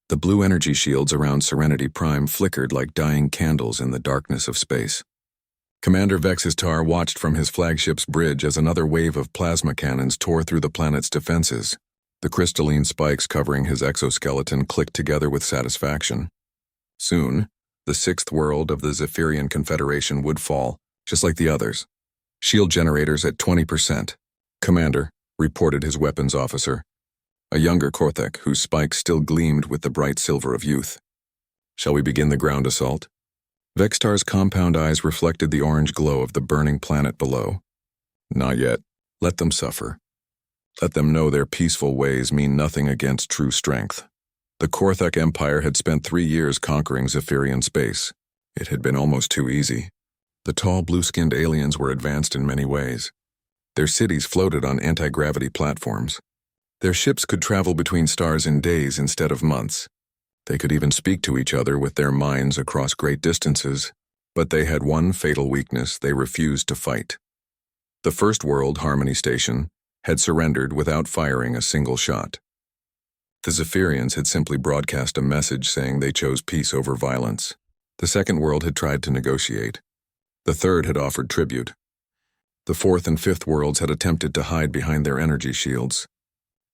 The blue energy shields around Serenity Prime flickered like dying candles in the darkness of space. Commander Vexistar watched from his flagship's bridge as another wave of plasma cannons tore through the planet's defenses. The crystalline spikes covering his exoskeleton clicked together with satisfaction. Soon, the sixth world of the Zephyrian Confederation would fall, just like the others. Shield generators at 20%. Commander, reported his weapons officer, a younger Korthek whose spikes still gleamed with the bright silver of youth. Shall we begin the ground assault? Vextar's compound eyes reflected the orange glow of the burning planet below. Not yet. Let them suffer. Let them know their peaceful ways mean nothing against true strength. The Korthek Empire had spent 3 years conquering Zephyrian space. It had been almost too easy. The tall, blue-skinned aliens were advanced in many ways. Their cities floated on anti-gravity platforms. Their ships could travel between stars in days instead of months. They could even speak to each other with their minds across great distances, but they had one fatal weakness: they refused to fight. The First World Harmony Station had surrendered without firing a single shot. The Zephyrians had simply broadcast a message saying they chose peace over violence. The Second World had tried to negotiate. The Third had offered tribute. The Fourth and Fifth Worlds had attempted to hide behind their energy shields,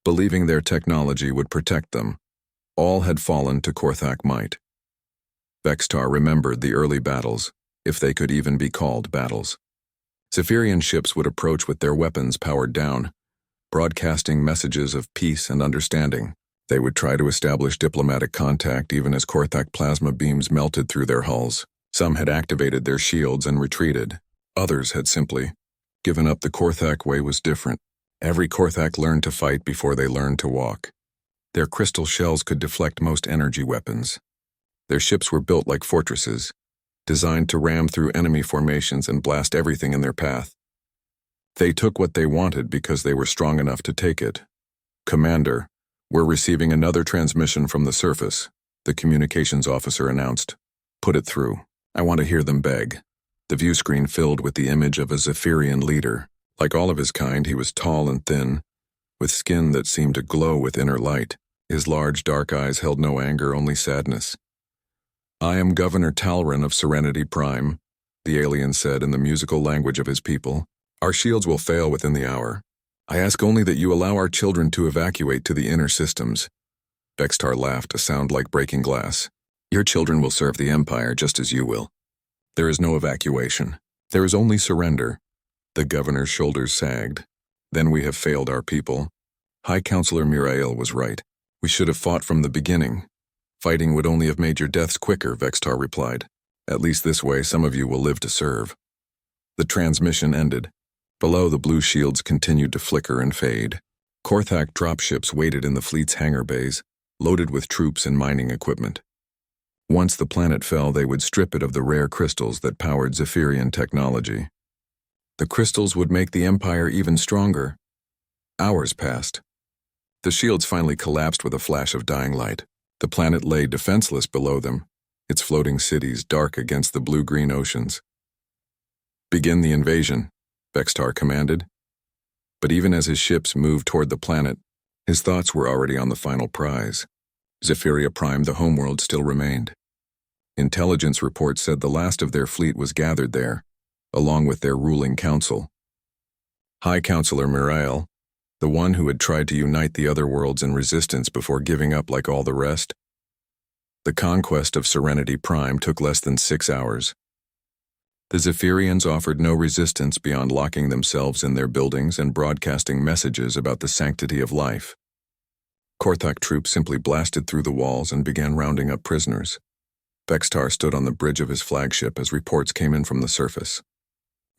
believing their technology would protect them. All had fallen to Korthak might. Vextar remembered the early battles, if they could even be called battles. Zephyrian ships would approach with their weapons powered down, broadcasting messages of peace and understanding. They would try to establish diplomatic contact even as Korthak plasma beams melted through their hulls. Some had activated their shields and retreated. Others had simply given up. The Korthak way was different. Every Korthak learned to fight before they learned to walk. Their crystal shells could deflect most energy weapons. Their ships were built like fortresses, designed to ram through enemy formations and blast everything in their path. They took what they wanted because they were strong enough to take it. Commander, we're receiving another transmission from the surface, the communications officer announced. Put it through. I want to hear them beg. The view screen filled with the image of a Zephyrian leader. Like all of his kind, he was tall and thin, with skin that seemed to glow with inner light. His large, dark eyes held no anger, only sadness. I am Governor Talrin of Serenity Prime, the alien said in the musical language of his people. Our shields will fail within the hour. I ask only that you allow our children to evacuate to the inner systems. Vextar laughed, a sound like breaking glass. Your children will serve the Empire just as you will. There is no evacuation. There is only surrender. The governor's shoulders sagged. Then we have failed our people. High Counselor Mirael was right. We should have fought from the beginning. Fighting would only have made your deaths quicker, Vextar replied. At least this way some of you will live to serve. The transmission ended. Below, the blue shields continued to flicker and fade. Korthak dropships waited in the fleet's hangar bays, loaded with troops and mining equipment. Once the planet fell, they would strip it of the rare crystals that powered Zephyrian technology. The crystals would make the Empire even stronger. Hours passed. The shields finally collapsed with a flash of dying light. The planet lay defenseless below them, its floating cities dark against the blue-green oceans. Begin the invasion, Vextar commanded. But even as his ships moved toward the planet, his thoughts were already on the final prize. Zephyria Prime, the homeworld, still remained. Intelligence reports said the last of their fleet was gathered there, along with their ruling council. High Counselor Mirael, the one who had tried to unite the other worlds in resistance before giving up like all the rest. The conquest of Serenity Prime took less than 6 hours. The Zephyrians offered no resistance beyond locking themselves in their buildings and broadcasting messages about the sanctity of life. Korthak troops simply blasted through the walls and began rounding up prisoners. Vextar stood on the bridge of his flagship as reports came in from the surface.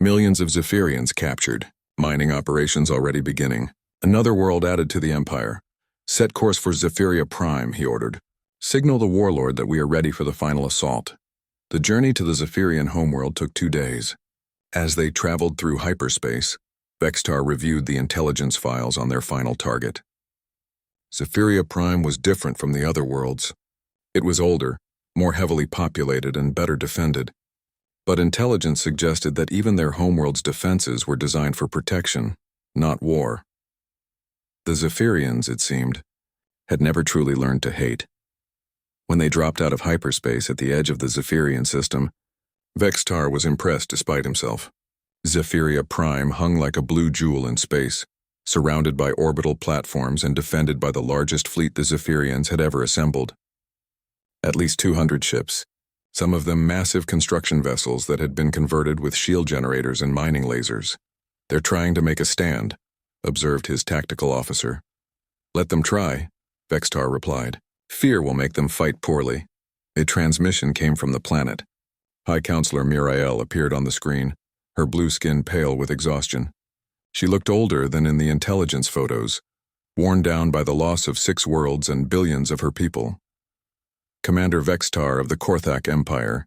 Millions of Zephyrians captured, mining operations already beginning. Another world added to the Empire. Set course for Zephyria Prime, he ordered. Signal the warlord that we are ready for the final assault. The journey to the Zephyrian homeworld took 2 days. As they traveled through hyperspace, Vextar reviewed the intelligence files on their final target. Zephyria Prime was different from the other worlds. It was older, more heavily populated and better defended. But intelligence suggested that even their homeworld's defenses were designed for protection, not war. The Zephyrians, it seemed, had never truly learned to hate. When they dropped out of hyperspace at the edge of the Zephyrian system, Vextar was impressed despite himself. Zephyria Prime hung like a blue jewel in space, surrounded by orbital platforms and defended by the largest fleet the Zephyrians had ever assembled. At least 200 ships, some of them massive construction vessels that had been converted with shield generators and mining lasers. "They're trying to make a stand," observed his tactical officer. "Let them try," Vextar replied. "Fear will make them fight poorly." A transmission came from the planet. High Counselor Mirael appeared on the screen, her blue skin pale with exhaustion. She looked older than in the intelligence photos, worn down by the loss of 6 worlds and billions of her people. "Commander Vextar of the Korthak Empire,"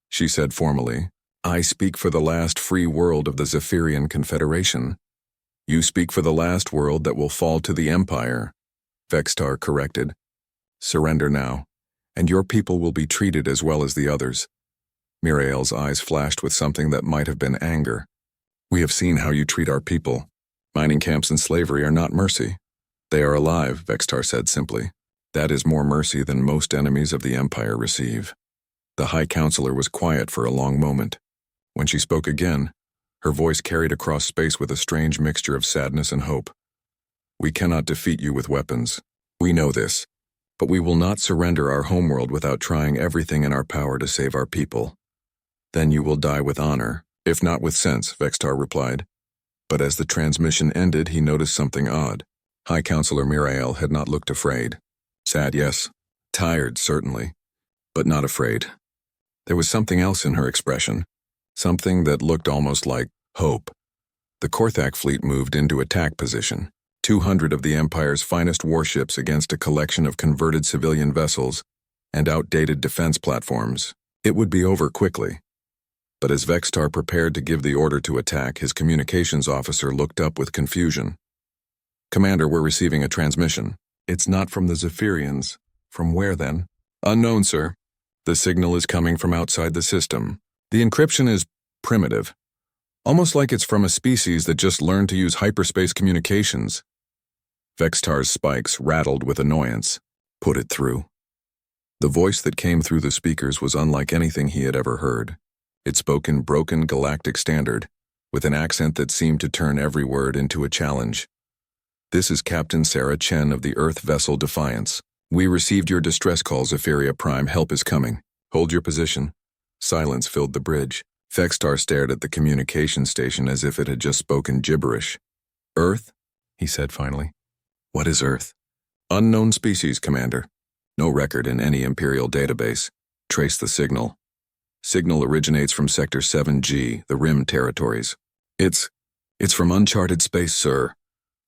she said formally, "I speak for the last free world of the Zephyrian Confederation." "You speak for the last world that will fall to the Empire," Vextar corrected. "Surrender now, and your people will be treated as well as the others." Mirael's eyes flashed with something that might have been anger. "We have seen how you treat our people. Mining camps and slavery are not mercy. They are alive," Vextar said simply. "That is more mercy than most enemies of the Empire receive." The High Counselor was quiet for a long moment. When she spoke again, her voice carried across space with a strange mixture of sadness and hope. "We cannot defeat you with weapons. We know this. But we will not surrender our homeworld without trying everything in our power to save our people. Then you will die with honor, if not with sense," Vextar replied. But as the transmission ended, he noticed something odd. High Counselor Mirael had not looked afraid. Sad, yes. Tired, certainly. But not afraid. There was something else in her expression. Something that looked almost like hope. The Korthak fleet moved into attack position. 200 of the Empire's finest warships against a collection of converted civilian vessels and outdated defense platforms. It would be over quickly. But as Vextar prepared to give the order to attack, his communications officer looked up with confusion. "Commander, we're receiving a transmission." "It's not from the Zephyrians." "From where, then?" "Unknown, sir. The signal is coming from outside the system. The encryption is primitive, almost like it's from a species that just learned to use hyperspace communications." Vextar's spikes rattled with annoyance. "Put it through." The voice that came through the speakers was unlike anything he had ever heard. It spoke in broken galactic standard, with an accent that seemed to turn every word into a challenge. "This is Captain Sarah Chen of the Earth vessel Defiance. We received your distress call, Zephyria Prime. Help is coming. Hold your position." Silence filled the bridge. Vextar stared at the communication station as if it had just spoken gibberish. "Earth?" he said finally. "What is Earth?" "Unknown species, Commander. No record in any Imperial database. Trace the signal. Signal originates from Sector 7G, the Rim territories. It's from uncharted space, sir."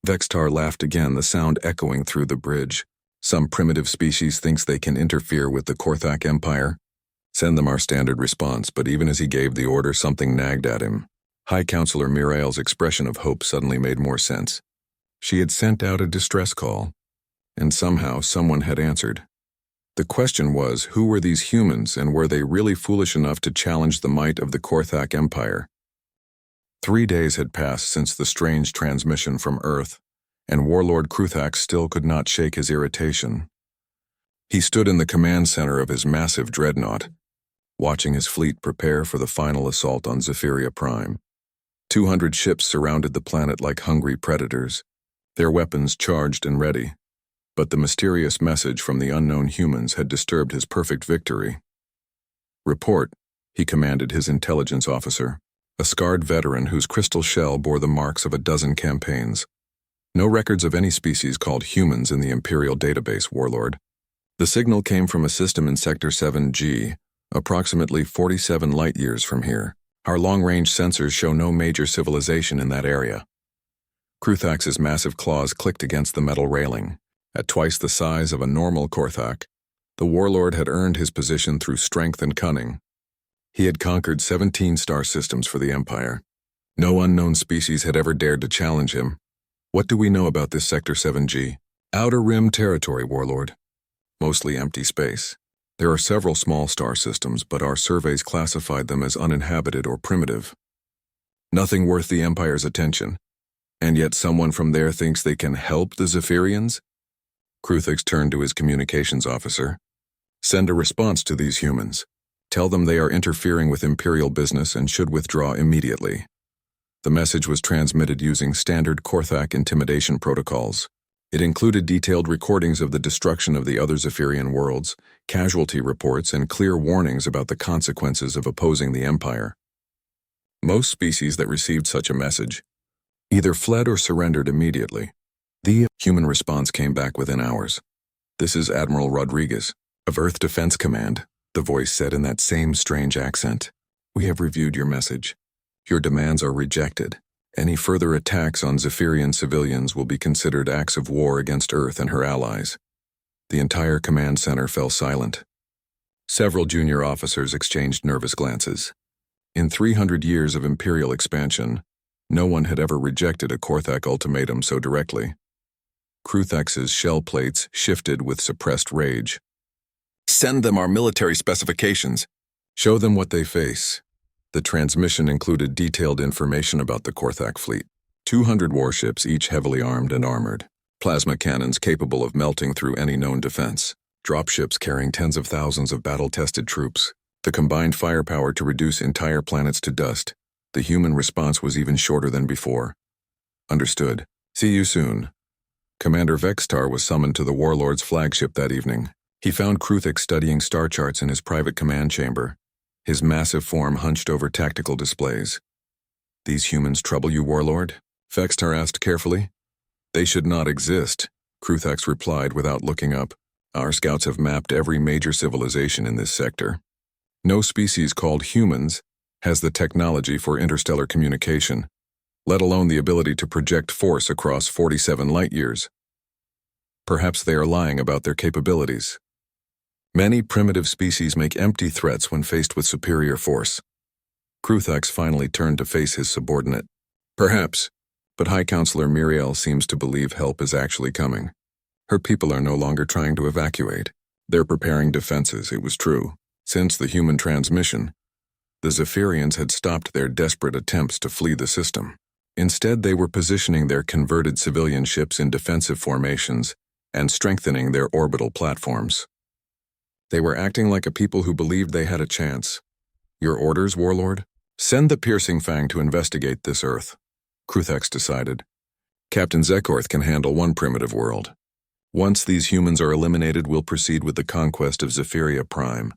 Vextar laughed again, the sound echoing through the bridge. "Some primitive species thinks they can interfere with the Korthak Empire. Send them our standard response," but even as he gave the order, something nagged at him. High Counselor Mirael's expression of hope suddenly made more sense. She had sent out a distress call, and somehow someone had answered. The question was, who were these humans, and were they really foolish enough to challenge the might of the Korthak Empire? 3 days had passed since the strange transmission from Earth, and Warlord Kruthak still could not shake his irritation. He stood in the command center of his massive dreadnought, watching his fleet prepare for the final assault on Zephyria Prime. 200 ships surrounded the planet like hungry predators, their weapons charged and ready. But the mysterious message from the unknown humans had disturbed his perfect victory. "Report," he commanded his intelligence officer, a scarred veteran whose crystal shell bore the marks of a dozen campaigns. "No records of any species called humans in the Imperial database, Warlord. The signal came from a system in Sector 7G, approximately 47 light-years from here. Our long-range sensors show no major civilization in that area." Kruthax's massive claws clicked against the metal railing. At twice the size of a normal Korthak, the warlord had earned his position through strength and cunning. He had conquered 17 star systems for the Empire. No unknown species had ever dared to challenge him. "What do we know about this Sector 7G? "Outer Rim territory, Warlord. Mostly empty space. There are several small star systems, but our surveys classified them as uninhabited or primitive. Nothing worth the Empire's attention. And yet someone from there thinks they can help the Zephyrians?" Kruthix turned to his communications officer. Send a response to these humans. Tell them they are interfering with Imperial business and should withdraw immediately. The message was transmitted using standard Korthak intimidation protocols. It included detailed recordings of the destruction of the other Zephyrian worlds, casualty reports, and clear warnings about the consequences of opposing the Empire. Most species that received such a message either fled or surrendered immediately. The human response came back within hours. "This is Admiral Rodriguez of Earth Defense Command," the voice said in that same strange accent. "We have reviewed your message. Your demands are rejected. Any further attacks on Zephyrian civilians will be considered acts of war against Earth and her allies." The entire command center fell silent. Several junior officers exchanged nervous glances. In 300 years of Imperial expansion, no one had ever rejected a Korthak ultimatum so directly. Kruthak's shell plates shifted with suppressed rage. "Send them our military specifications. Show them what they face." The transmission included detailed information about the Korthak fleet. 200 warships, each heavily armed and armored. Plasma cannons capable of melting through any known defense. Dropships carrying tens of thousands of battle-tested troops. The combined firepower to reduce entire planets to dust. The human response was even shorter than before. "Understood. See you soon." Commander Vextar was summoned to the Warlord's flagship that evening. He found Kruthak studying star charts in his private command chamber, his massive form hunched over tactical displays. "These humans trouble you, Warlord?" Vextar asked carefully. "They should not exist," Kruthak replied without looking up. "Our scouts have mapped every major civilization in this sector. No species called humans has the technology for interstellar communication, let alone the ability to project force across 47 light-years. Perhaps they are lying about their capabilities. Many primitive species make empty threats when faced with superior force." Kruthak finally turned to face his subordinate. "Perhaps, but High Counselor Miriel seems to believe help is actually coming. Her people are no longer trying to evacuate. They're preparing defenses, it was true. Since the human transmission, the Zephyrians had stopped their desperate attempts to flee the system. Instead, they were positioning their converted civilian ships in defensive formations and strengthening their orbital platforms. They were acting like a people who believed they had a chance. Your orders, Warlord? Send the Piercing Fang to investigate this Earth." Kruthak decided. "Captain Zekorth can handle one primitive world. Once these humans are eliminated, we'll proceed with the conquest of Zephyria Prime."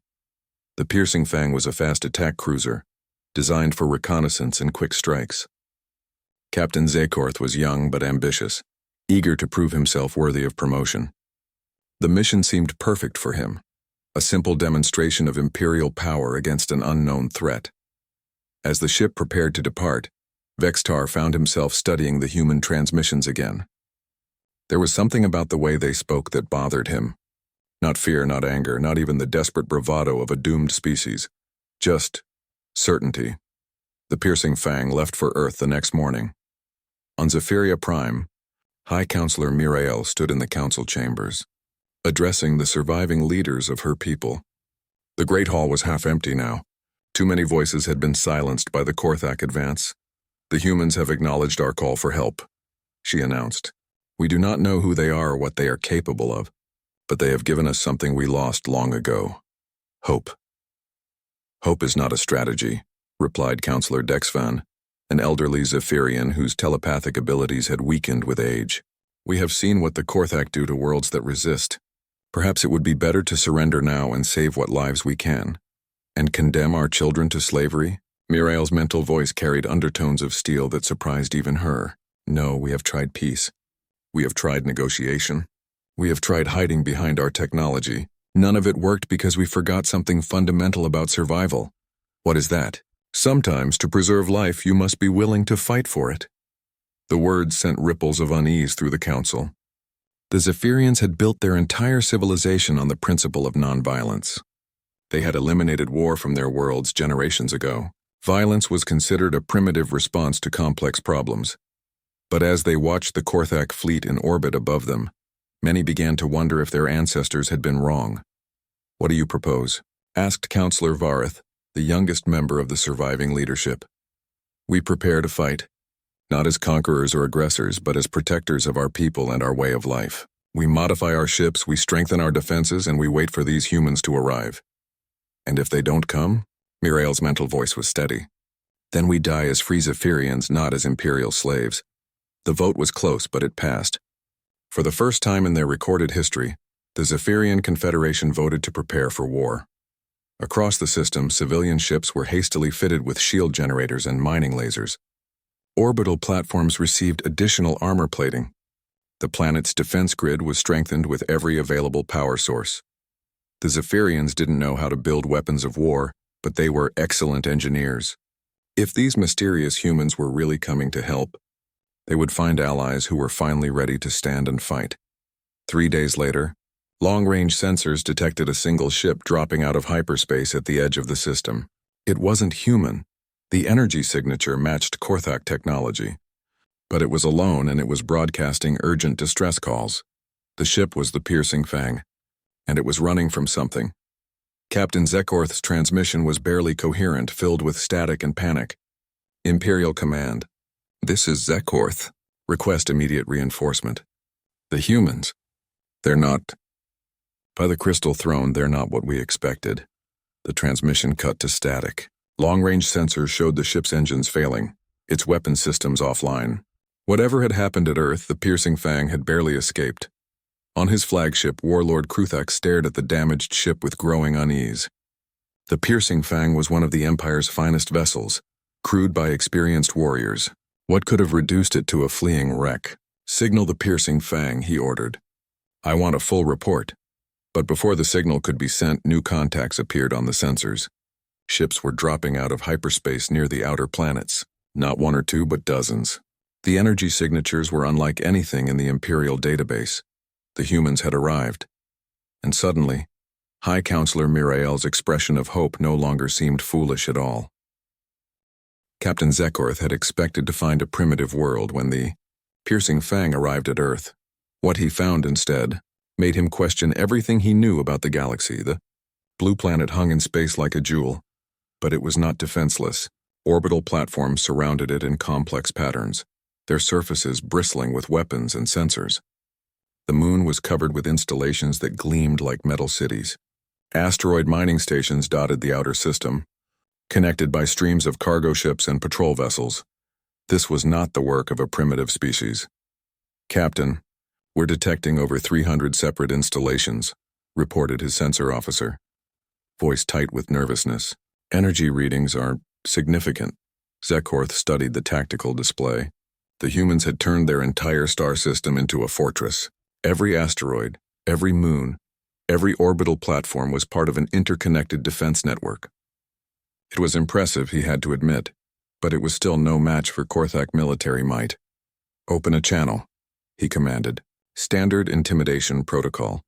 The Piercing Fang was a fast attack cruiser, designed for reconnaissance and quick strikes. Captain Zekorth was young but ambitious, eager to prove himself worthy of promotion. The mission seemed perfect for him, a simple demonstration of Imperial power against an unknown threat. As the ship prepared to depart, Vextar found himself studying the human transmissions again. There was something about the way they spoke that bothered him. Not fear, not anger, not even the desperate bravado of a doomed species. Just certainty. The Piercing Fang left for Earth the next morning. On Zephyria Prime, High Counselor Mirael stood in the council chambers, addressing the surviving leaders of her people. The Great Hall was half empty now. Too many voices had been silenced by the Korthak advance. "The humans have acknowledged our call for help," she announced. "We do not know who they are or what they are capable of, but they have given us something we lost long ago. Hope." "Hope is not a strategy," replied Counselor Dexvan, an elderly Zephyrian whose telepathic abilities had weakened with age. "We have seen what the Korthak do to worlds that resist. Perhaps it would be better to surrender now and save what lives we can. And condemn our children to slavery?" Mirael's mental voice carried undertones of steel that surprised even her. "No, we have tried peace. We have tried negotiation. We have tried hiding behind our technology. None of it worked because we forgot something fundamental about survival." "What is that?" "Sometimes, to preserve life, you must be willing to fight for it." The words sent ripples of unease through the council. The Zephyrians had built their entire civilization on the principle of nonviolence. They had eliminated war from their worlds generations ago. Violence was considered a primitive response to complex problems. But as they watched the Korthak fleet in orbit above them, many began to wonder if their ancestors had been wrong. "What do you propose?" asked Counselor Vareth, the youngest member of the surviving leadership. "We prepare to fight, not as conquerors or aggressors, but as protectors of our people and our way of life." We modify our ships, we strengthen our defenses, and we wait for these humans to arrive. And if they don't come? Mirael's mental voice was steady. Then we die as free Zephyrians, not as Imperial slaves. The vote was close, but it passed. For the first time in their recorded history, the Zephyrian Confederation voted to prepare for war. Across the system, civilian ships were hastily fitted with shield generators and mining lasers. Orbital platforms received additional armor plating. The planet's defense grid was strengthened with every available power source. The Zephyrians didn't know how to build weapons of war, but they were excellent engineers. If these mysterious humans were really coming to help, they would find allies who were finally ready to stand and fight. 3 days later, long-range sensors detected a single ship dropping out of hyperspace at the edge of the system. It wasn't human. The energy signature matched Korthak technology. But it was alone, and it was broadcasting urgent distress calls. The ship was the Piercing Fang, and it was running from something. Captain Zekorth's transmission was barely coherent, filled with static and panic. Imperial Command. This is Zekorth. Request immediate reinforcement. The humans. They're not. By the Crystal Throne, they're not what we expected. The transmission cut to static. Long-range sensors showed the ship's engines failing, its weapon systems offline. Whatever had happened at Earth, the Piercing Fang had barely escaped. On his flagship, Warlord Kruthak stared at the damaged ship with growing unease. The Piercing Fang was one of the Empire's finest vessels, crewed by experienced warriors. What could have reduced it to a fleeing wreck? Signal the Piercing Fang, he ordered. I want a full report. But before the signal could be sent, new contacts appeared on the sensors. Ships were dropping out of hyperspace near the outer planets. Not one or two, but dozens. The energy signatures were unlike anything in the Imperial database. The humans had arrived. And suddenly, High Counselor Mirael's expression of hope no longer seemed foolish at all. Captain Zekorth had expected to find a primitive world when the Piercing Fang arrived at Earth. What he found instead made him question everything he knew about the galaxy. The blue planet hung in space like a jewel, but it was not defenseless. Orbital platforms surrounded it in complex patterns, their surfaces bristling with weapons and sensors. The moon was covered with installations that gleamed like metal cities. Asteroid mining stations dotted the outer system, connected by streams of cargo ships and patrol vessels. This was not the work of a primitive species. Captain, we're detecting over 300 separate installations, reported his sensor officer. Voice tight with nervousness. Energy readings are significant. Zekorth studied the tactical display. The humans had turned their entire star system into a fortress. Every asteroid, every moon, every orbital platform was part of an interconnected defense network. It was impressive, he had to admit, but it was still no match for Korthak military might. Open a channel, he commanded. Standard intimidation protocol.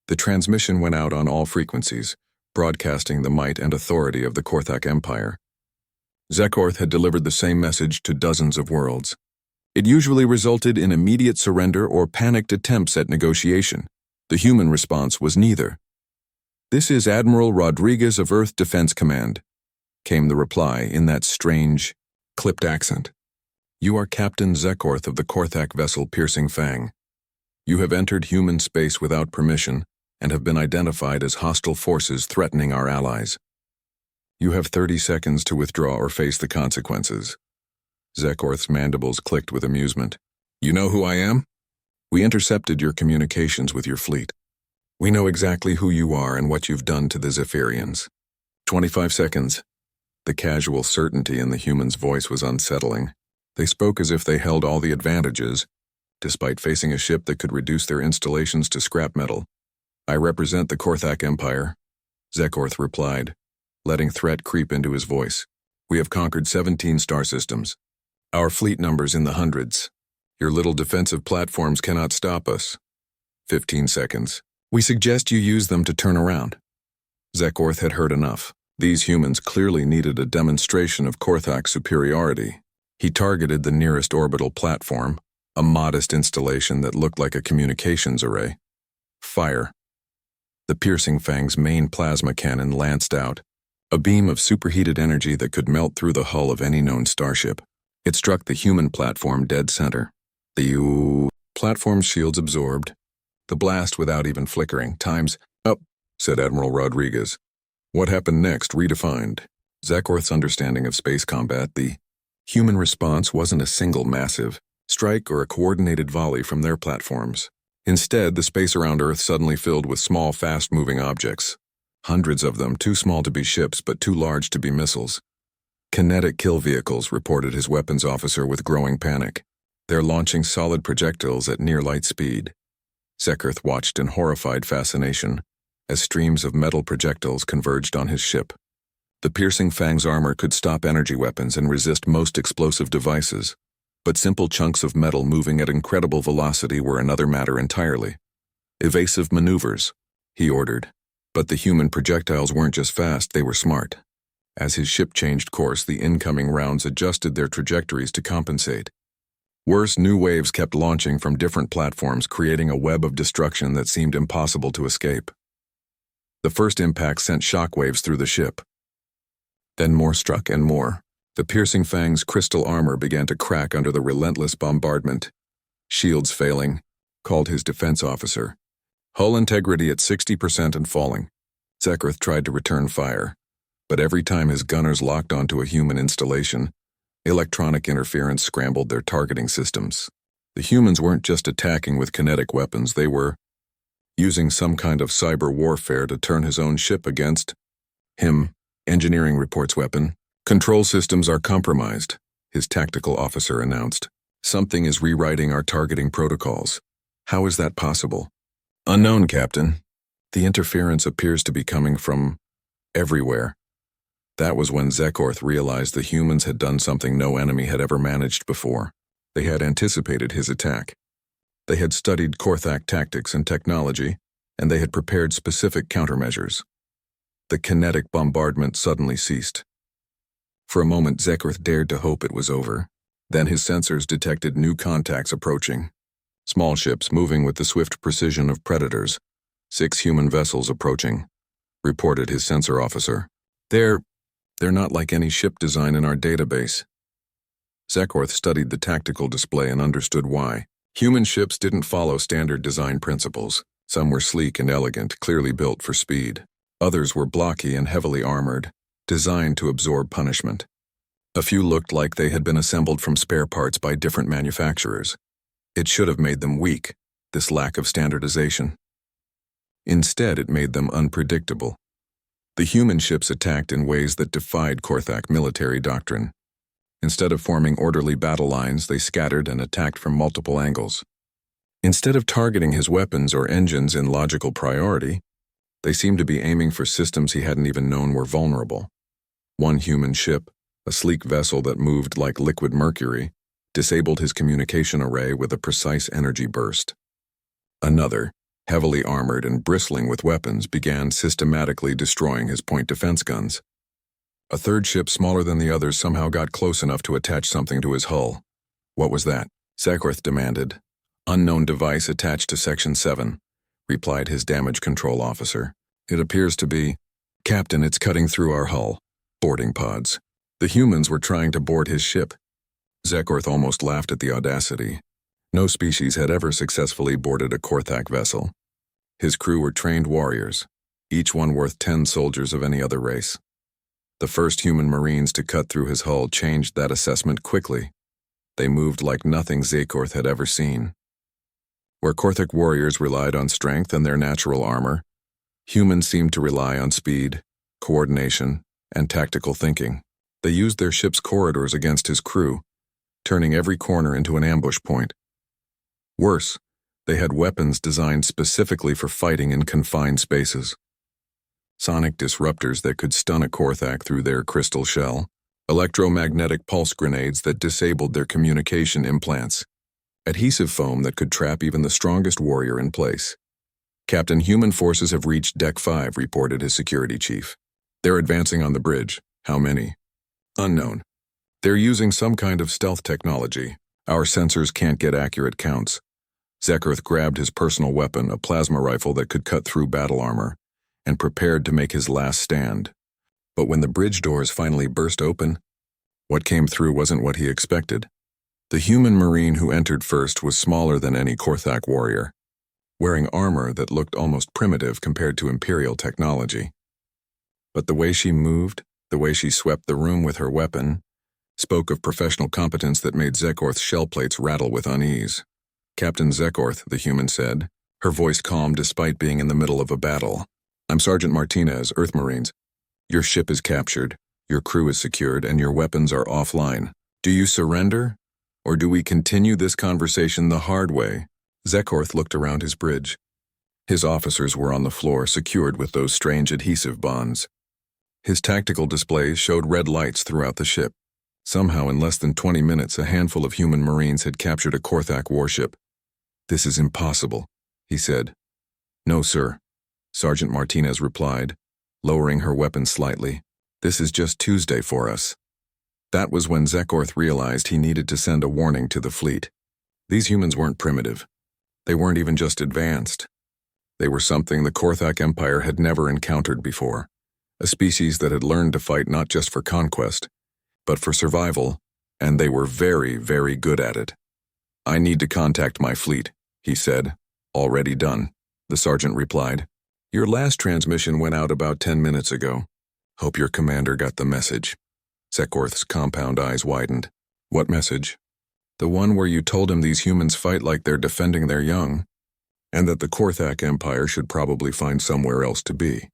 The transmission went out on all frequencies, broadcasting the might and authority of the Korthak Empire. Zekorth had delivered the same message to dozens of worlds. It usually resulted in immediate surrender or panicked attempts at negotiation. The human response was neither. This is Admiral Rodriguez of Earth Defense Command, came the reply in that strange, clipped accent. You are Captain Zekorth of the Korthak vessel Piercing Fang. You have entered human space without permission and have been identified as hostile forces threatening our allies. You have 30 seconds to withdraw or face the consequences. Zekorth's mandibles clicked with amusement. You know who I am? We intercepted your communications with your fleet. We know exactly who you are and what you've done to the Zephyrians. 25 seconds. The casual certainty in the human's voice was unsettling. They spoke as if they held all the advantages, despite facing a ship that could reduce their installations to scrap metal. I represent the Korthak Empire, Zekorth replied, letting threat creep into his voice. We have conquered 17 star systems. Our fleet number's in the hundreds. Your little defensive platforms cannot stop us. 15 seconds. We suggest you use them to turn around. Zekorth had heard enough. These humans clearly needed a demonstration of Korthak's superiority. He targeted the nearest orbital platform, a modest installation that looked like a communications array. Fire. The Piercing Fang's main plasma cannon lanced out, a beam of superheated energy that could melt through the hull of any known starship. It struck the human platform dead center. The platform's shields absorbed, The blast without even flickering. Time's up, said Admiral Rodriguez. What happened next redefined Zekorth's understanding of space combat. The human response wasn't a single massive strike or a coordinated volley from their platforms. Instead, the space around Earth suddenly filled with small, fast-moving objects. Hundreds of them, too small to be ships but too large to be missiles. Kinetic kill vehicles, reported his weapons officer with growing panic. They're launching solid projectiles at near light speed. Zekorth watched in horrified fascination as streams of metal projectiles converged on his ship. The piercing Fang's armor could stop energy weapons and resist most explosive devices, but simple chunks of metal moving at incredible velocity were another matter entirely. Evasive maneuvers, he ordered. But the human projectiles weren't just fast, they were smart. As his ship changed course, the incoming rounds adjusted their trajectories to compensate. Worse, new waves kept launching from different platforms, creating a web of destruction that seemed impossible to escape. The first impact sent shockwaves through the ship. Then more struck and more. The piercing Fang's crystal armor began to crack under the relentless bombardment. Shields failing, called his defense officer. Hull integrity at 60% and falling. Zekorth tried to return fire, but every time his gunners locked onto a human installation, electronic interference scrambled their targeting systems. The humans weren't just attacking with kinetic weapons, they were using some kind of cyber warfare to turn his own ship against him. Engineering reports weapon. Control systems are compromised, his tactical officer announced. Something is rewriting our targeting protocols. How is that possible? Unknown, Captain. The interference appears to be coming from everywhere. That was when Zekorth realized the humans had done something no enemy had ever managed before. They had anticipated his attack. They had studied Korthak tactics and technology, and they had prepared specific countermeasures. The kinetic bombardment suddenly ceased. For a moment, Zekorth dared to hope it was over. Then his sensors detected new contacts approaching. Small ships moving with the swift precision of predators. 6 human vessels approaching, reported his sensor officer. They're not like any ship design in our database. Zekorth studied the tactical display and understood why. Human ships didn't follow standard design principles. Some were sleek and elegant, clearly built for speed. Others were blocky and heavily armored, designed to absorb punishment. A few looked like they had been assembled from spare parts by different manufacturers. It should have made them weak, this lack of standardization. Instead, it made them unpredictable. The human ships attacked in ways that defied Korthak military doctrine. Instead of forming orderly battle lines, they scattered and attacked from multiple angles. Instead of targeting his weapons or engines in logical priority, they seemed to be aiming for systems he hadn't even known were vulnerable. One human ship, a sleek vessel that moved like liquid mercury, disabled his communication array with a precise energy burst. Another, heavily armored and bristling with weapons, began systematically destroying his point defense guns. A third ship, smaller than the others, somehow got close enough to attach something to his hull. What was that? Zekorth demanded. Unknown device attached to Section 7, replied his damage control officer. It appears to be, Captain, it's cutting through our hull. Boarding pods. The humans were trying to board his ship. Zekorth almost laughed at the audacity. No species had ever successfully boarded a Korthak vessel. His crew were trained warriors, each one worth 10 soldiers of any other race. The first human marines to cut through his hull changed that assessment quickly. They moved like nothing Zekorth had ever seen. Where Korthak warriors relied on strength and their natural armor, humans seemed to rely on speed, coordination, and tactical thinking. They used their ship's corridors against his crew, turning every corner into an ambush point. Worse, they had weapons designed specifically for fighting in confined spaces. Sonic disruptors that could stun a Korthak through their crystal shell, electromagnetic pulse grenades that disabled their communication implants, adhesive foam that could trap even the strongest warrior in place. Captain, human forces have reached Deck 5, reported his security chief. They're advancing on the bridge. How many? Unknown. They're using some kind of stealth technology. Our sensors can't get accurate counts. Zekorth grabbed his personal weapon, a plasma rifle that could cut through battle armor, and prepared to make his last stand. But when the bridge doors finally burst open, what came through wasn't what he expected. The human marine who entered first was smaller than any Korthak warrior. wearing armor that looked almost primitive compared to Imperial technology. But the way she moved, the way she swept the room with her weapon, spoke of professional competence that made Zekorth's shell plates rattle with unease. "Captain Zekorth," the human said, her voice calm despite being in the middle of a battle. "I'm Sergeant Martinez, Earth Marines. Your ship is captured, your crew is secured, and your weapons are offline. Do you surrender? Or do we continue this conversation the hard way?" Zekorth looked around his bridge. His officers were on the floor, secured with those strange adhesive bonds. His tactical displays showed red lights throughout the ship. Somehow, in less than 20 minutes, a handful of human Marines had captured a Korthak warship. "This is impossible," he said. "No, sir," Sergeant Martinez replied, lowering her weapon slightly. "This is just Tuesday for us." That was when Zekorth realized he needed to send a warning to the fleet. These humans weren't primitive. They weren't even just advanced. They were something the Korthak Empire had never encountered before, a species that had learned to fight not just for conquest, but for survival, and they were very, very good at it. "I need to contact my fleet," he said. "Already done," the sergeant replied. "Your last transmission went out about 10 minutes ago. Hope your commander got the message." Zekorth's compound eyes widened. "What message?" "The one where you told him these humans fight like they're defending their young, and that the Korthak Empire should probably find somewhere else to be."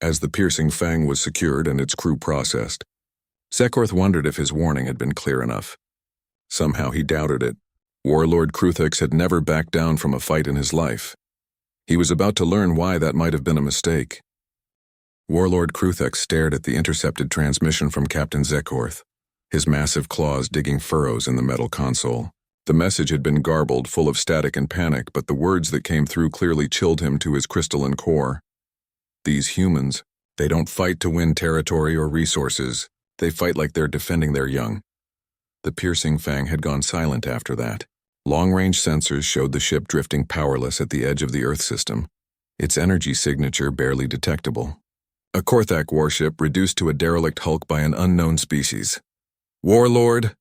As the piercing fang was secured and its crew processed, Zekorth wondered if his warning had been clear enough. Somehow he doubted it. Warlord Kruthex had never backed down from a fight in his life. He was about to learn why that might have been a mistake. Warlord Kruthex stared at the intercepted transmission from Captain Zekorth, his massive claws digging furrows in the metal console. The message had been garbled, full of static and panic, but the words that came through clearly chilled him to his crystalline core. "These humans, they don't fight to win territory or resources. They fight like they're defending their young." The piercing fang had gone silent after that. Long-range sensors showed the ship drifting powerless at the edge of the Earth system, its energy signature barely detectable. A Korthak warship reduced to a derelict hulk by an unknown species. "Warlord,"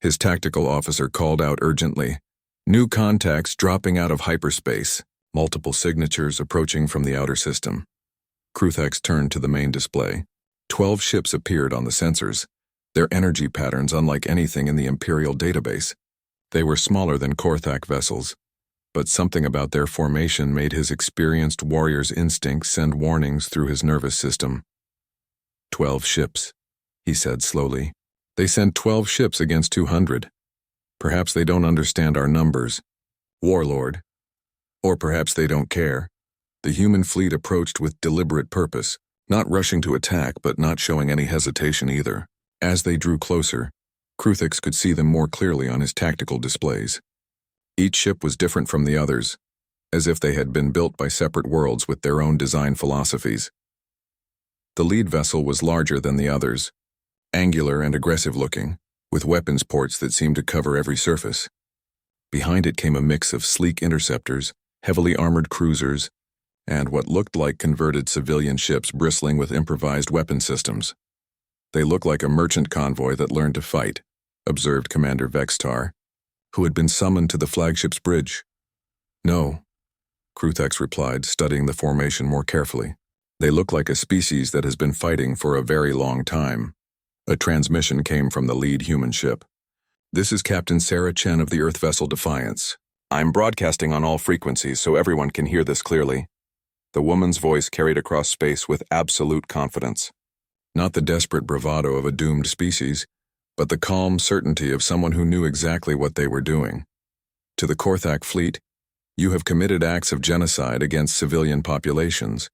his tactical officer called out urgently. "New contacts dropping out of hyperspace, multiple signatures approaching from the outer system." Kruthex turned to the main display. 12 ships appeared on the sensors, their energy patterns unlike anything in the Imperial database. They were smaller than Korthak vessels, but something about their formation made his experienced warrior's instincts send warnings through his nervous system. 12 ships, he said slowly. "They sent 12 ships against 200. Perhaps they don't understand our numbers, Warlord. Or perhaps they don't care." The human fleet approached with deliberate purpose, not rushing to attack but not showing any hesitation either. As they drew closer, Kruthex could see them more clearly on his tactical displays. Each ship was different from the others, as if they had been built by separate worlds with their own design philosophies. The lead vessel was larger than the others, angular and aggressive-looking, with weapons ports that seemed to cover every surface. Behind it came a mix of sleek interceptors, heavily armored cruisers, and what looked like converted civilian ships bristling with improvised weapon systems. "They look like a merchant convoy that learned to fight," observed Commander Vextar, who had been summoned to the flagship's bridge. "No," Kruthex replied, studying the formation more carefully. "They look like a species that has been fighting for a very long time." A transmission came from the lead human ship. "This is Captain Sarah Chen of the Earth vessel Defiance. I'm broadcasting on all frequencies so everyone can hear this clearly." The woman's voice carried across space with absolute confidence. Not the desperate bravado of a doomed species, but the calm certainty of someone who knew exactly what they were doing. "To the Korthak fleet, you have committed acts of genocide against civilian populations.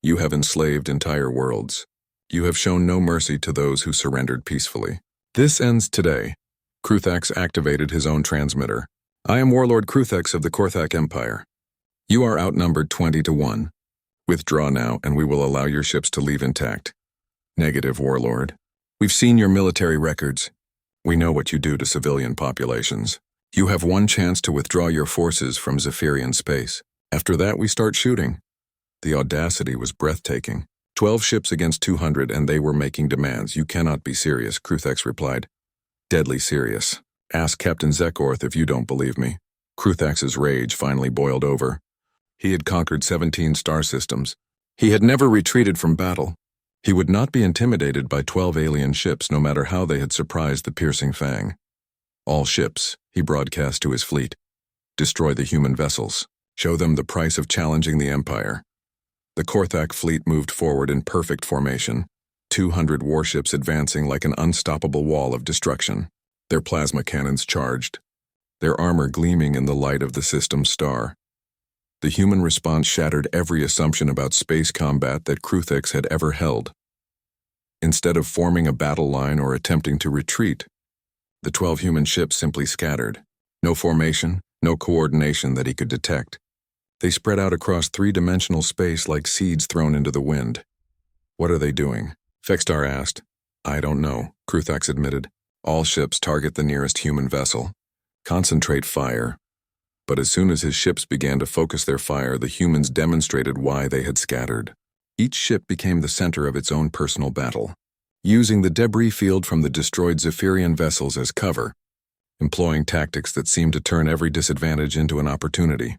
You have enslaved entire worlds. You have shown no mercy to those who surrendered peacefully. This ends today." Kruthex activated his own transmitter. "I am Warlord Kruthex of the Korthak Empire. You are outnumbered 20-1. Withdraw now, and we will allow your ships to leave intact." "Negative, Warlord. We've seen your military records. We know what you do to civilian populations. You have one chance to withdraw your forces from Zephyrian space. After that, we start shooting." The audacity was breathtaking. 12 ships against 200, and they were making demands. "You cannot be serious," Kruthex replied. "Deadly serious. Ask Captain Zekorth if you don't believe me." Kruthex's rage finally boiled over. He had conquered 17 star systems. He had never retreated from battle. He would not be intimidated by 12 alien ships, no matter how they had surprised the piercing fang. All ships, he broadcast to his fleet. Destroy the human vessels. Show them the price of challenging the Empire. The Korthak fleet moved forward in perfect formation, 200 warships advancing like an unstoppable wall of destruction, their plasma cannons charged, their armor gleaming in the light of the system's star. The human response shattered every assumption about space combat that Kruthix had ever held. Instead of forming a battle line or attempting to retreat, the 12 human ships simply scattered. No formation, no coordination that he could detect. They spread out across three-dimensional space like seeds thrown into the wind. What are they doing? Vextar asked. I don't know, Kruthix admitted. All ships target the nearest human vessel. Concentrate fire. But as soon as his ships began to focus their fire, the humans demonstrated why they had scattered. Each ship became the center of its own personal battle, using the debris field from the destroyed Zephyrian vessels as cover, employing tactics that seemed to turn every disadvantage into an opportunity.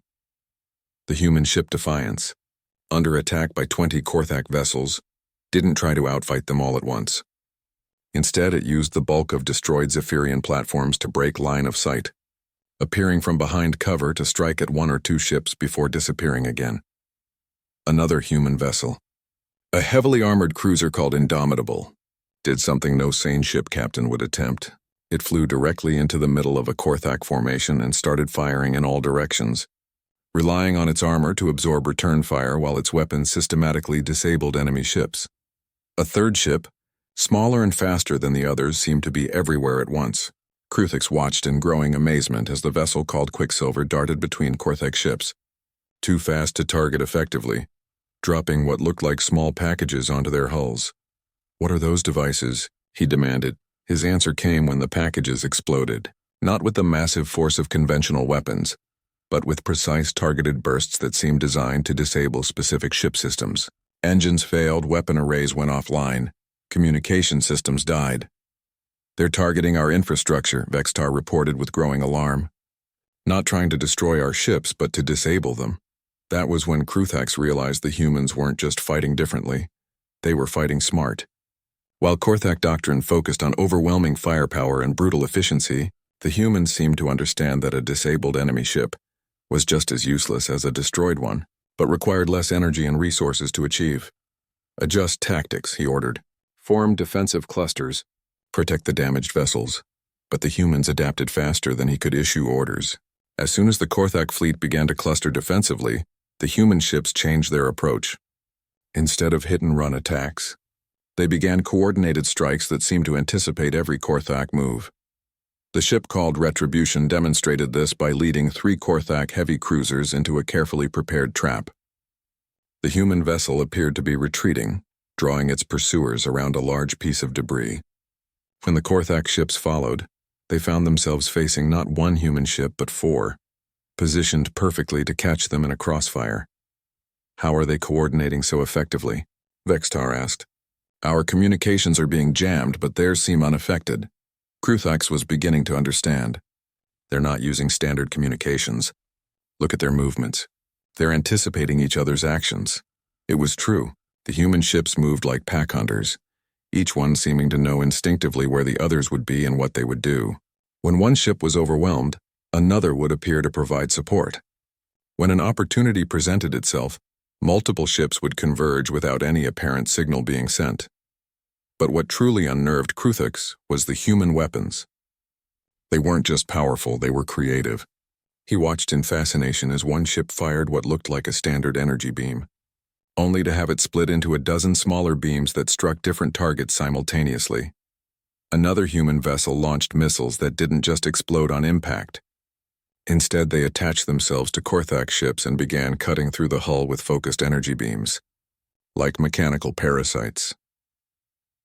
The human ship Defiance, under attack by 20 Korthak vessels, didn't try to outfight them all at once. Instead, it used the bulk of destroyed Zephyrian platforms to break line of sight, appearing from behind cover to strike at one or two ships before disappearing again. Another human vessel, a heavily armored cruiser called Indomitable, did something no sane ship captain would attempt. It flew directly into the middle of a Korthak formation and started firing in all directions, relying on its armor to absorb return fire while its weapons systematically disabled enemy ships. A third ship, smaller and faster than the others, seemed to be everywhere at once. Kruthix watched in growing amazement as the vessel called Quicksilver darted between Korthak ships, too fast to target effectively, dropping what looked like small packages onto their hulls. What are those devices? He demanded. His answer came when the packages exploded, not with the massive force of conventional weapons, but with precise targeted bursts that seemed designed to disable specific ship systems. Engines failed, weapon arrays went offline, communication systems died. They're targeting our infrastructure, Vextar reported with growing alarm. Not trying to destroy our ships, but to disable them. That was when Kruthix realized the humans weren't just fighting differently. They were fighting smart. While Korthak doctrine focused on overwhelming firepower and brutal efficiency, the humans seemed to understand that a disabled enemy ship was just as useless as a destroyed one, but required less energy and resources to achieve. Adjust tactics, he ordered. Form defensive clusters. Protect the damaged vessels. But the humans adapted faster than he could issue orders. As soon as the Korthak fleet began to cluster defensively, the human ships changed their approach. Instead of hit-and-run attacks, they began coordinated strikes that seemed to anticipate every Korthak move. The ship called Retribution demonstrated this by leading 3 Korthak heavy cruisers into a carefully prepared trap. The human vessel appeared to be retreating, drawing its pursuers around a large piece of debris. When the Korthak ships followed, they found themselves facing not one human ship but 4, positioned perfectly to catch them in a crossfire. How are they coordinating so effectively? Vextar asked. Our communications are being jammed, but theirs seem unaffected. Kruthix was beginning to understand. They're not using standard communications. Look at their movements. They're anticipating each other's actions. It was true. The human ships moved like pack hunters, each one seeming to know instinctively where the others would be and what they would do. When one ship was overwhelmed, another would appear to provide support. When an opportunity presented itself, multiple ships would converge without any apparent signal being sent. But what truly unnerved Kruthix was the human weapons. They weren't just powerful, they were creative. He watched in fascination as one ship fired what looked like a standard energy beam, only to have it split into a dozen smaller beams that struck different targets simultaneously. Another human vessel launched missiles that didn't just explode on impact. Instead, they attached themselves to Korthak ships and began cutting through the hull with focused energy beams, like mechanical parasites.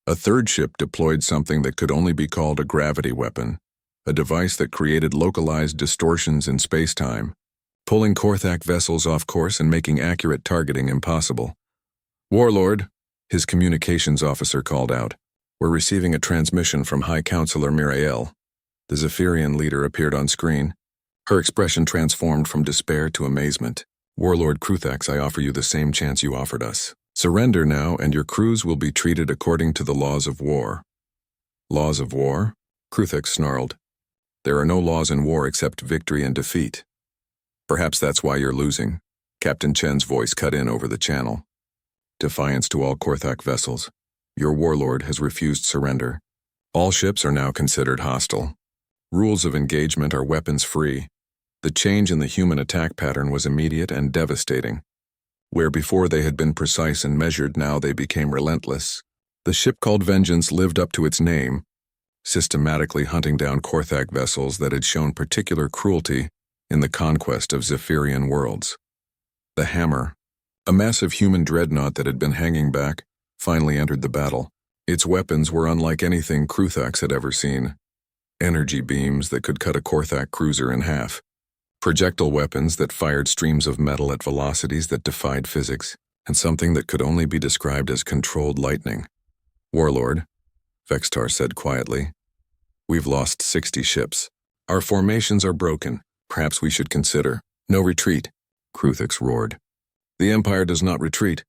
A third ship deployed something that could only be called a gravity weapon, a device that created localized distortions in space-time, pulling Korthak vessels off course and making accurate targeting impossible. Warlord, his communications officer called out. We're receiving a transmission from High Counselor Mirael. The Zephyrian leader appeared on screen. Her expression transformed from despair to amazement. Warlord Kruthax, I offer you the same chance you offered us. Surrender now, and your crews will be treated according to the laws of war. Laws of war? Kruthax snarled. There are no laws in war except victory and defeat. Perhaps that's why you're losing. Captain Chen's voice cut in over the channel. Defiance to all Korthak vessels. Your warlord has refused surrender. All ships are now considered hostile. Rules of engagement are weapons-free. The change in the human attack pattern was immediate and devastating. Where before they had been precise and measured, now they became relentless. The ship called Vengeance lived up to its name, systematically hunting down Korthak vessels that had shown particular cruelty in the conquest of Zephyrian worlds. The Hammer, a massive human dreadnought that had been hanging back, finally entered the battle. Its weapons were unlike anything Kruthax had ever seen. Energy beams that could cut a Korthak cruiser in half. Projectile weapons that fired streams of metal at velocities that defied physics, and something that could only be described as controlled lightning. Warlord, Vextar said quietly, we've lost 60 ships. Our formations are broken. Perhaps we should consider. No retreat, Kruthax roared. The Empire does not retreat.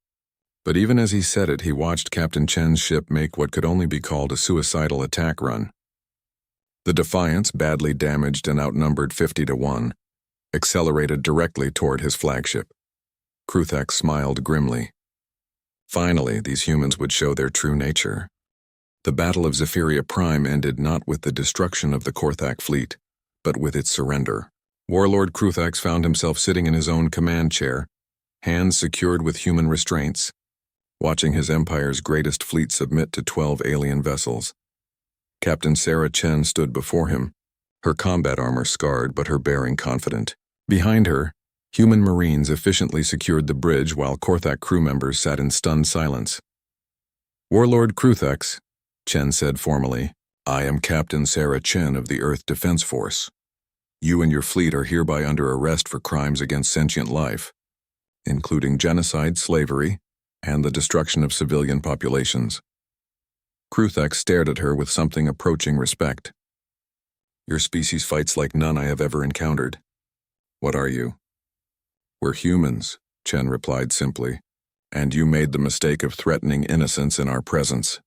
But even as he said it, he watched Captain Chen's ship make what could only be called a suicidal attack run. The Defiance, badly damaged and outnumbered 50-1, accelerated directly toward his flagship. Kruthax smiled grimly. Finally, these humans would show their true nature. The Battle of Zephyria Prime ended not with the destruction of the Korthak fleet, but with its surrender. Warlord Kruthax found himself sitting in his own command chair, hands secured with human restraints, watching his empire's greatest fleet submit to 12 alien vessels. Captain Sarah Chen stood before him, her combat armor scarred but her bearing confident. Behind her, human marines efficiently secured the bridge while Korthak crew members sat in stunned silence. Warlord Kruthax, Chen said formally, I am Captain Sarah Chen of the Earth Defense Force. You and your fleet are hereby under arrest for crimes against sentient life, including genocide, slavery, and the destruction of civilian populations. Kruthax stared at her with something approaching respect. Your species fights like none I have ever encountered. What are you? We're humans, Chen replied simply, and you made the mistake of threatening innocence in our presence.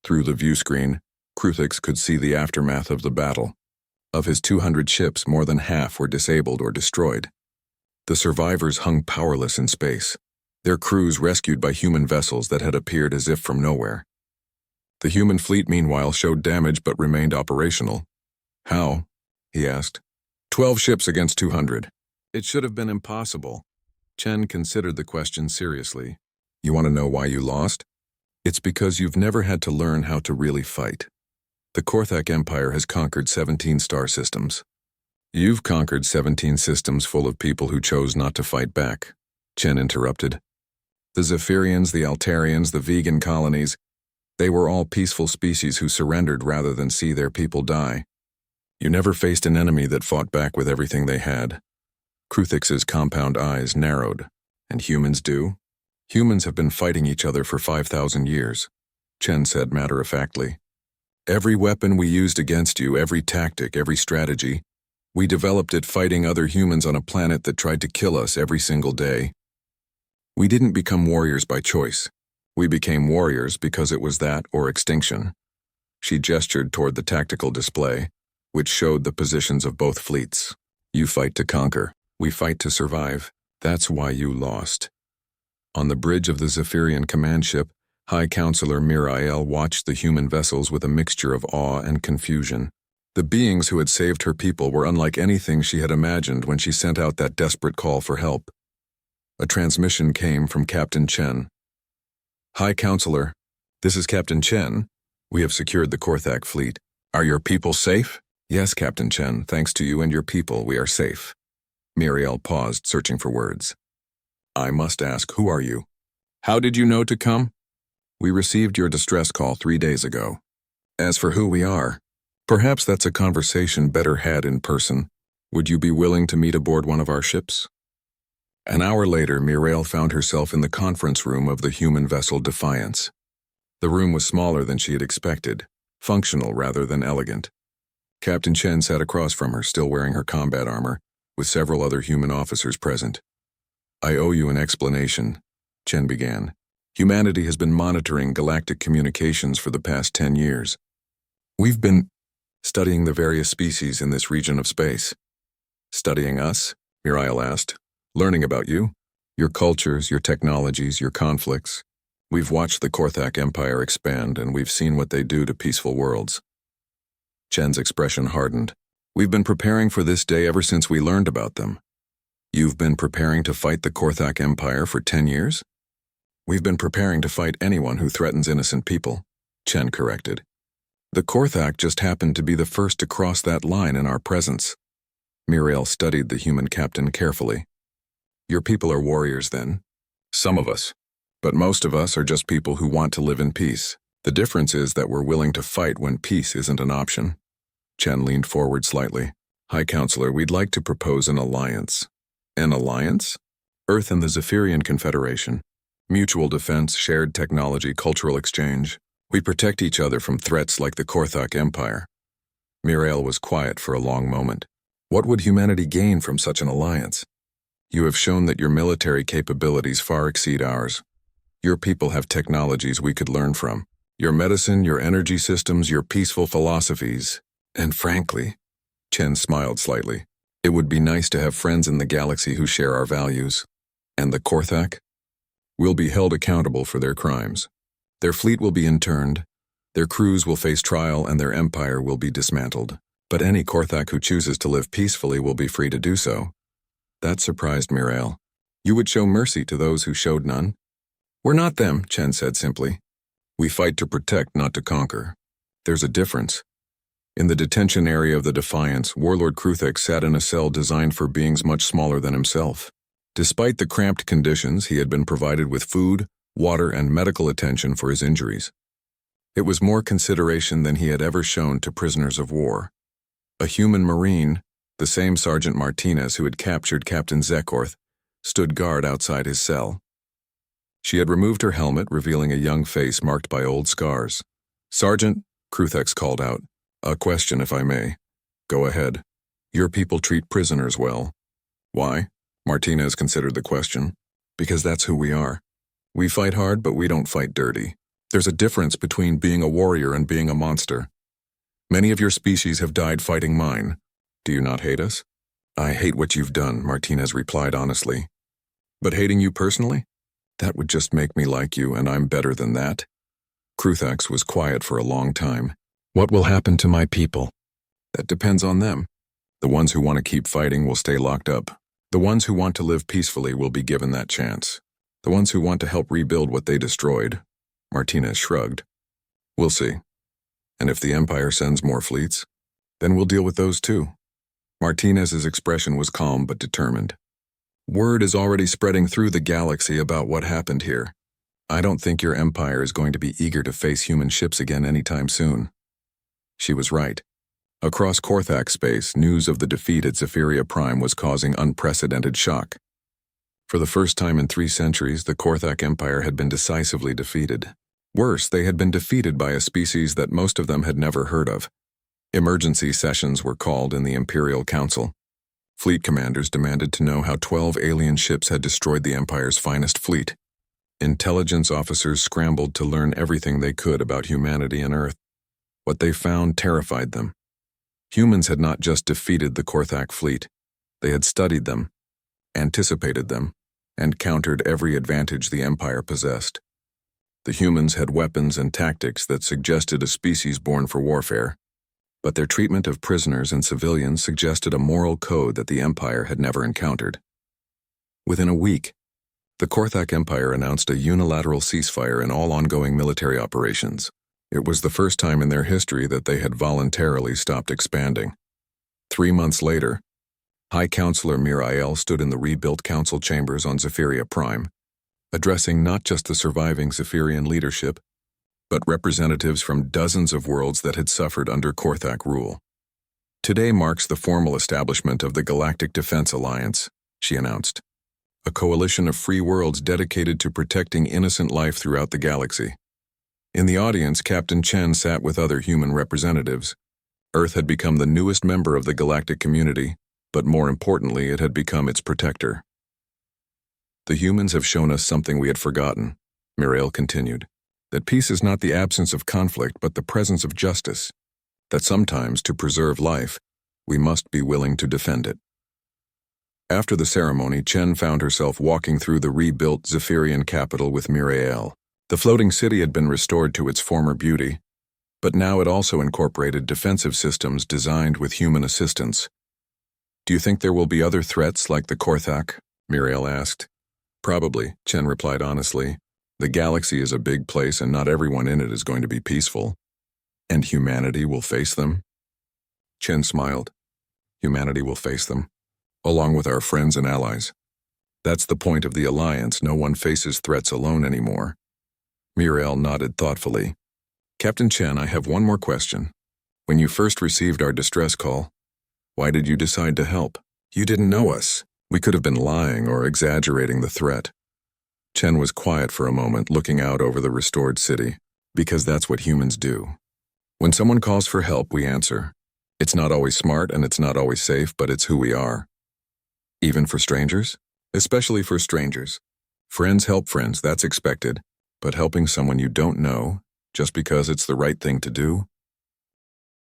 Through the viewscreen, Kruthax could see the aftermath of the battle. Of his 200 ships, more than half were disabled or destroyed. The survivors hung powerless in space, their crews rescued by human vessels that had appeared as if from nowhere. The human fleet, meanwhile, showed damage but remained operational. How? He asked. 12 ships against 200. It should have been impossible. Chen considered the question seriously. You want to know why you lost? It's because you've never had to learn how to really fight. The Korthak Empire has conquered 17 star systems. You've conquered 17 systems full of people who chose not to fight back, Chen interrupted. The Zephyrians, the Altarians, the vegan colonies, they were all peaceful species who surrendered rather than see their people die. You never faced an enemy that fought back with everything they had. Kruthax's compound eyes narrowed. And humans do? Humans have been fighting each other for 5,000 years, Chen said matter-of-factly. Every weapon we used against you, every tactic, every strategy, we developed it fighting other humans on a planet that tried to kill us every single day. We didn't become warriors by choice. We became warriors because it was that or extinction. She gestured toward the tactical display, which showed the positions of both fleets. You fight to conquer. We fight to survive. That's why you lost. On the bridge of the Zephyrian command ship, High Counselor Mirael watched the human vessels with a mixture of awe and confusion. The beings who had saved her people were unlike anything she had imagined when she sent out that desperate call for help. A transmission came from Captain Chen. High Counselor, this is Captain Chen. We have secured the Korthak fleet. Are your people safe? Yes, Captain Chen, thanks to you and your people, we are safe. Miriel paused, searching for words. I must ask, who are you? How did you know to come? We received your distress call 3 days ago. As for who we are, perhaps that's a conversation better had in person. Would you be willing to meet aboard one of our ships? An hour later, Miriel found herself in the conference room of the human vessel Defiance. The room was smaller than she had expected, functional rather than elegant. Captain Chen sat across from her, still wearing her combat armor, with several other human officers present. I owe you an explanation, Chen began. Humanity has been monitoring galactic communications for the past 10 years. We've been studying the various species in this region of space. Studying us? Muriel asked. Learning about you, your cultures, your technologies, your conflicts. We've watched the Korthak Empire expand, and we've seen what they do to peaceful worlds. Chen's expression hardened. We've been preparing for this day ever since we learned about them. You've been preparing to fight the Korthak Empire for 10 years? We've been preparing to fight anyone who threatens innocent people, Chen corrected. The Korthak just happened to be the first to cross that line in our presence. Muriel studied the human captain carefully. Your people are warriors, then? Some of us. But most of us are just people who want to live in peace. The difference is that we're willing to fight when peace isn't an option. Chen leaned forward slightly. High Counselor, we'd like to propose an alliance. An alliance? Earth and the Zephyrian Confederation. Mutual defense, shared technology, cultural exchange. We protect each other from threats like the Korthak Empire. Muriel was quiet for a long moment. What would humanity gain from such an alliance? You have shown that your military capabilities far exceed ours. Your people have technologies we could learn from. Your medicine, your energy systems, your peaceful philosophies. And frankly, Chen smiled slightly, it would be nice to have friends in the galaxy who share our values. And the Korthak? We'll be held accountable for their crimes. Their fleet will be interned, their crews will face trial, and their empire will be dismantled. But any Korthak who chooses to live peacefully will be free to do so. That surprised Muriel. You would show mercy to those who showed none? We're not them, Chen said simply. We fight to protect, not to conquer. There's a difference. In the detention area of the Defiance, Warlord Kruthek sat in a cell designed for beings much smaller than himself. Despite the cramped conditions, he had been provided with food, water, and medical attention for his injuries. It was more consideration than he had ever shown to prisoners of war. A human Marine, the same Sergeant Martinez who had captured Captain Zekorth, stood guard outside his cell. She had removed her helmet, revealing a young face marked by old scars. Sergeant, Kruthex called out, a question if I may. Go ahead. Your people treat prisoners well. Why? Martinez considered the question. Because that's who we are. We fight hard, but we don't fight dirty. There's a difference between being a warrior and being a monster. Many of your species have died fighting mine. Do you not hate us? I hate what you've done, Martinez replied honestly. But hating you personally? That would just make me like you, and I'm better than that. Kruthax was quiet for a long time. What will happen to my people? That depends on them. The ones who want to keep fighting will stay locked up. The ones who want to live peacefully will be given that chance. The ones who want to help rebuild what they destroyed. Martinez shrugged. We'll see. And if the Empire sends more fleets, then we'll deal with those too. Martinez's expression was calm but determined. Word is already spreading through the galaxy about what happened here. I don't think your Empire is going to be eager to face human ships again anytime soon. She was right. Across Korthak space, news of the defeat at Zephyria Prime was causing unprecedented shock. For the first time in 3 centuries, the Korthak Empire had been decisively defeated. Worse, they had been defeated by a species that most of them had never heard of. Emergency sessions were called in the Imperial Council. Fleet commanders demanded to know how 12 alien ships had destroyed the Empire's finest fleet. Intelligence officers scrambled to learn everything they could about humanity and Earth. What they found terrified them. Humans had not just defeated the Korthak fleet. They had studied them, anticipated them, and countered every advantage the Empire possessed. The humans had weapons and tactics that suggested a species born for warfare, but their treatment of prisoners and civilians suggested a moral code that the Empire had never encountered. Within a week, the Korthak Empire announced a unilateral ceasefire in all ongoing military operations. It was the first time in their history that they had voluntarily stopped expanding. 3 months later, High Counselor Mirael stood in the rebuilt council chambers on Zephyria Prime, addressing not just the surviving Zephyrian leadership, but representatives from dozens of worlds that had suffered under Korthak rule. Today marks the formal establishment of the Galactic Defense Alliance, she announced, a coalition of free worlds dedicated to protecting innocent life throughout the galaxy. In the audience, Captain Chen sat with other human representatives. Earth had become the newest member of the galactic community, but more importantly, it had become its protector. The humans have shown us something we had forgotten, Muriel continued. That peace is not the absence of conflict but the presence of justice. That sometimes, to preserve life, we must be willing to defend it. After the ceremony, Chen found herself walking through the rebuilt Zephyrian capital with Muriel. The floating city had been restored to its former beauty, but now it also incorporated defensive systems designed with human assistance. Do you think there will be other threats like the Korthak? Muriel asked. Probably, Chen replied honestly. The galaxy is a big place and not everyone in it is going to be peaceful. And humanity will face them? Chen smiled. Humanity will face them, along with our friends and allies. That's the point of the alliance. No one faces threats alone anymore. Muriel nodded thoughtfully. Captain Chen, I have one more question. When you first received our distress call, why did you decide to help? You didn't know us. We could have been lying or exaggerating the threat. Chen was quiet for a moment, looking out over the restored city, because that's what humans do. When someone calls for help, we answer. It's not always smart and it's not always safe, but it's who we are. Even for strangers? Especially for strangers. Friends help friends, that's expected. But helping someone you don't know, just because it's the right thing to do,